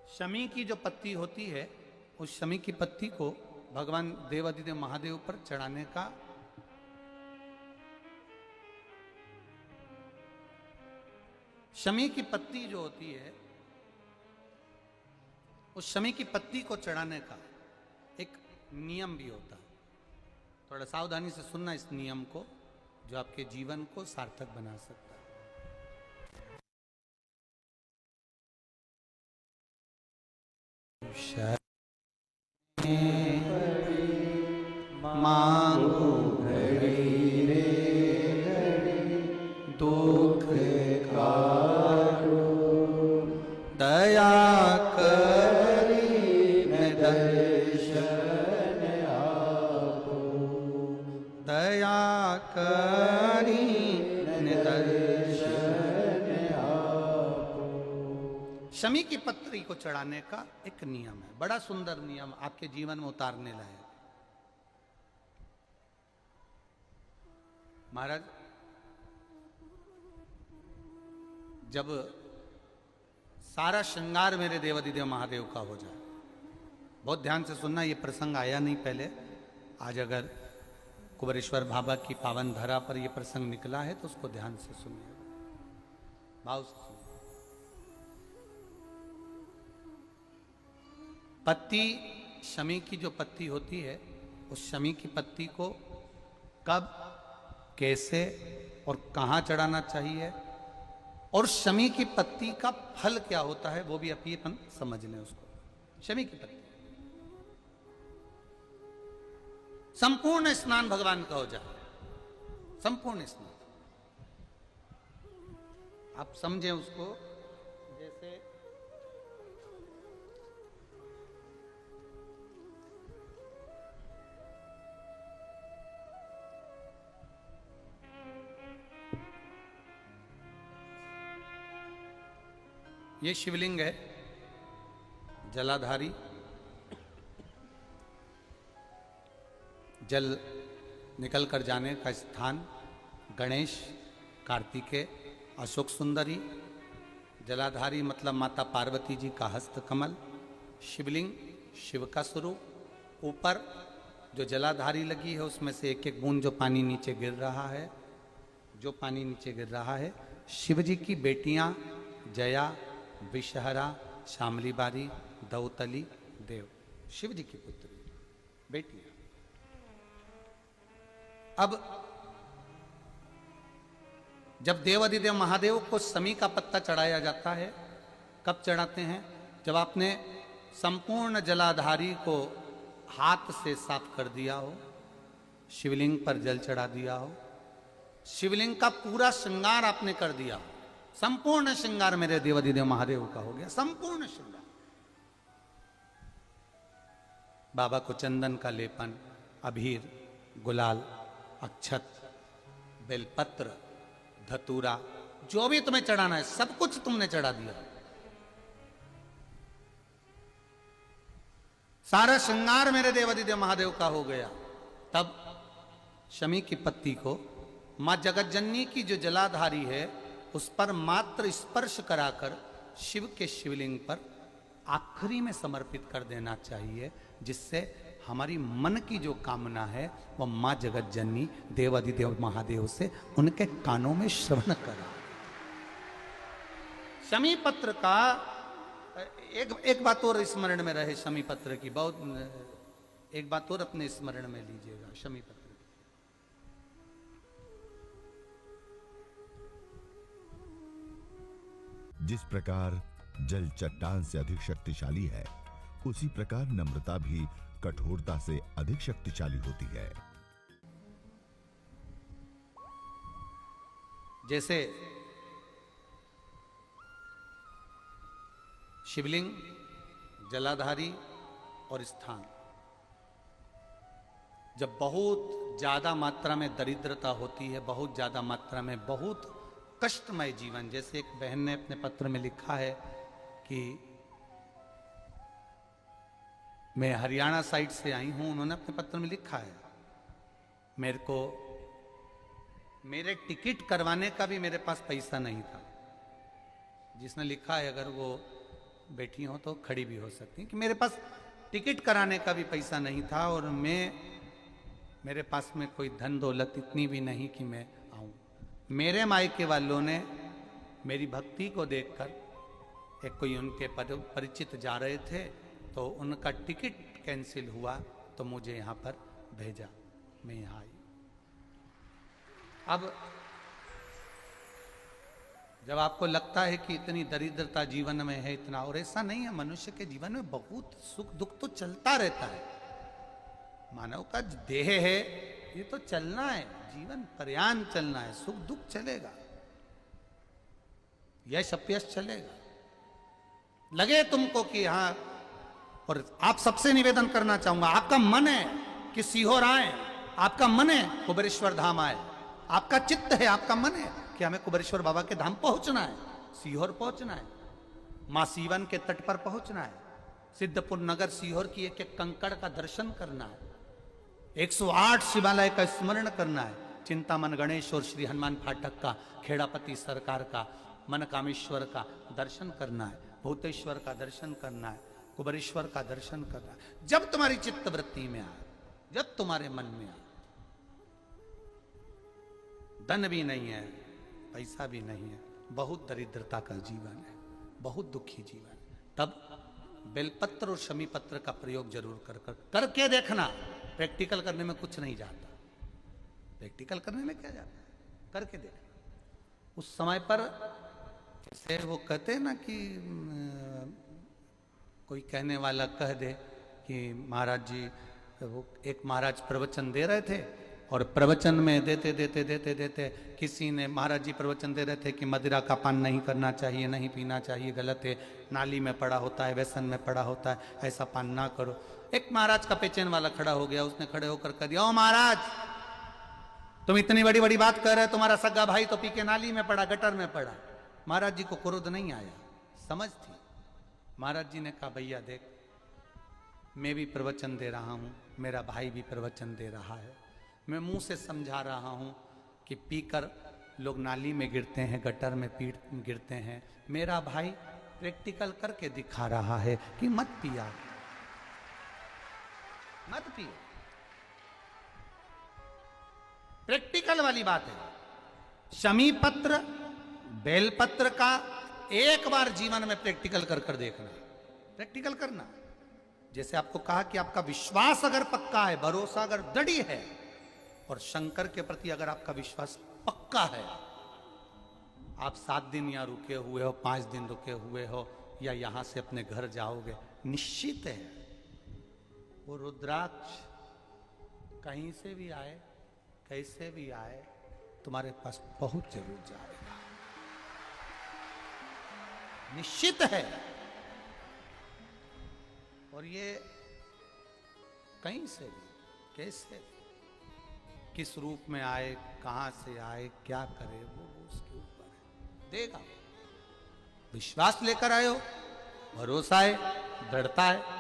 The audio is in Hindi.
शमी की जो पत्ती होती है, उस शमी की पत्ती को भगवान देवादिदेव महादेव पर चढ़ाने का शमी की पत्ती जो होती है, उस शमी की पत्ती को चढ़ाने का एक नियम भी होता है। थोड़ा सावधानी से सुनना इस नियम को, जो आपके जीवन को सार्थक बना सकता है। मांगो घड़ी रे घड़ी दुख काटो, दया करी न दर्शन आपो, दया करी न दर्शन आपो। शमी की पत्री को चढ़ाने का एक नियम है, बड़ा सुंदर नियम, आपके जीवन में उतारने लायक। महाराज, जब सारा श्रृंगार मेरे देवादिदेव महादेव का हो जाए, बहुत ध्यान से सुनना, ये प्रसंग आया नहीं पहले, आज अगर कुबेरेश्वर बाबा की पावन धरा पर यह प्रसंग निकला है तो उसको ध्यान से सुनिए, भाव से सुनिए। पत्ती, शमी की जो पत्ती होती है, उस शमी की पत्ती को कब, कैसे और कहां चढ़ाना चाहिए, और शमी की पत्ती का फल क्या होता है, वो भी अपन समझ लें उसको। शमी की पत्ती, संपूर्ण स्नान भगवान का हो जाए, संपूर्ण स्नान, आप समझें उसको। जैसे ये शिवलिंग है, जलाधारी, जल निकल कर जाने का स्थान, गणेश, कार्तिकेय, अशोक सुंदरी, जलाधारी मतलब माता पार्वती जी का हस्त कमल, शिवलिंग, शिव का स्वरूप, ऊपर जो जलाधारी लगी है उसमें से एक एक बूंद जो पानी नीचे गिर रहा है, जो पानी नीचे गिर रहा है, शिव जी की बेटियां जया, विषहरा, शामली बारी, दौतली, देव, शिव जी की पुत्री बेटियां। अब जब देवादिदेव महादेव को शमी का पत्ता चढ़ाया जाता है, कब चढ़ाते हैं? जब आपने संपूर्ण जलाधारी को हाथ से साफ कर दिया हो, शिवलिंग पर जल चढ़ा दिया हो, शिवलिंग का पूरा श्रृंगार आपने कर दिया हो, संपूर्ण श्रृंगार मेरे देवादिदेव महादेव का हो गया, संपूर्ण श्रृंगार। बाबा को चंदन का लेपन, अबीर, गुलाल, अक्षत, बेलपत्र, धतूरा, जो भी तुम्हें चढ़ाना है सब कुछ तुमने चढ़ा दिया, सारा श्रृंगार मेरे देवादिदेव महादेव का हो गया। तब शमी की पत्ती को मां जगत जननी की जो जलाधारी है उस पर मात्र स्पर्श कराकर शिव के शिवलिंग पर आखिरी में समर्पित कर देना चाहिए, जिससे हमारी मन की जो कामना है वह मां जगत जननी देवादिदेव महादेव से उनके कानों में श्रवण करा। शमी पत्र का एक बात और स्मरण में रहे, शमी पत्र की बहुत एक बात और अपने स्मरण में लीजिएगा। शमी पत्र जिस प्रकार जल चट्टान से अधिक शक्तिशाली है, उसी प्रकार नम्रता भी कठोरता से अधिक शक्तिशाली होती है। जैसे शिवलिंग, जलाधारी और स्थान, जब बहुत ज्यादा मात्रा में दरिद्रता होती है, बहुत ज्यादा मात्रा में बहुत कष्टमय जीवन, जैसे एक बहन ने अपने पत्र में लिखा है कि मैं हरियाणा साइड से आई हूं, उन्होंने अपने पत्र में लिखा है मेरे को मेरे टिकट करवाने का भी मेरे पास पैसा नहीं था। जिसने लिखा है, अगर वो बैठी हों तो खड़ी भी हो सकती हैं कि मेरे पास टिकट कराने का भी पैसा नहीं था और मेरे पास में कोई धन दौलत इतनी भी नहीं कि मैं आऊं। मेरे मायके वालों ने मेरी भक्ति को देखकर एक कोई उनके परिचित जा रहे थे तो उनका टिकट कैंसिल हुआ तो मुझे यहाँ पर भेजा, मैं यहाँ आई। अब जब आपको लगता है कि इतनी दरिद्रता जीवन में है इतना, और ऐसा नहीं है, मनुष्य के जीवन में बहुत सुख दुख तो चलता रहता है। मानव का देह है ये तो चलना है, जीवन पर्यान चलना है, सुख दुख चलेगा, यश अपयश चलेगा। लगे तुमको कि हाँ, और आप सबसे निवेदन करना चाहूंगा, आपका मन है कि सीहोर आए, आपका मन है कुबेरेश्वर धाम आए, आपका चित्त है, आपका मन है कि हमें कुबेरेश्वर बाबा के धाम पहुंचना है, सीहोर पहुंचना है, मां सीवन के तट पर पहुंचना है, सिद्धपुर नगर सीहोर की एक एक कंकड़ का दर्शन करना है, 108 शिवालय का स्मरण करना है, चिंतामन गणेश और श्री हनुमान फाटक का, खेड़ापति सरकार का, मन कामेश्वर का दर्शन करना है, भूतेश्वर का दर्शन करना है, कुबेरेश्वर का दर्शन करना है। जब तुम्हारी चित्त वृत्ति में आए, जब तुम्हारे मन में आए, धन भी नहीं है, पैसा भी नहीं है, बहुत दरिद्रता का जीवन है, बहुत दुखी जीवन है, तब बेलपत्र और शमी पत्र का प्रयोग जरूर करके देखना। प्रैक्टिकल करने में कुछ नहीं जाता, प्रैक्टिकल करने में क्या जाता है, करके देखना। उस समय पर जैसे वो कहते हैं ना कि कोई कहने वाला कह दे कि महाराज जी, वो एक महाराज प्रवचन दे रहे थे और प्रवचन में देते देते देते देते किसी ने, महाराज जी प्रवचन दे रहे थे कि मदिरा का पान नहीं करना चाहिए, नहीं पीना चाहिए, गलत है, नाली में पड़ा होता है, व्यसन में पड़ा होता है, ऐसा पान ना करो। एक महाराज का पेचेन वाला खड़ा हो गया, उसने खड़े होकर कह दिया, ओ महाराज तुम इतनी बड़ी बड़ी बात कर रहे हो, तुम्हारा सगा भाई तो पी के नाली में पड़ा, गटर में पड़ा। महाराज जी को क्रोध नहीं आया, समझ थी। महाराज जी ने कहा, भैया देख, मैं भी प्रवचन दे रहा हूं, मेरा भाई भी प्रवचन दे रहा है, मैं मुंह से समझा रहा हूं कि पीकर लोग नाली में गिरते हैं, गटर में गिरते हैं, मेरा भाई प्रैक्टिकल करके दिखा रहा है कि मत पिया, मत पियो। प्रैक्टिकल वाली बात है। शमी पत्र बेलपत्र का एक बार जीवन में प्रैक्टिकल कर देखना, प्रैक्टिकल करना। जैसे आपको कहा कि आपका विश्वास अगर पक्का है, भरोसा अगर दृढ़ है, और शंकर के प्रति अगर आपका विश्वास पक्का है, आप 7 दिन यहाँ रुके हुए हो, 5 दिन रुके हुए हो, या यहां से अपने घर जाओगे, निश्चित है वो रुद्राक्ष कहीं से भी आए, कैसे भी आए, तुम्हारे पास बहुत जरूर जाएगा, निश्चित है। और ये कहीं से भी, कैसे भी, किस रूप में आए, कहां से आए, क्या करे, वो उसके ऊपर है, देगा। विश्वास लेकर आए हो, भरोसा है, दृढ़ता है,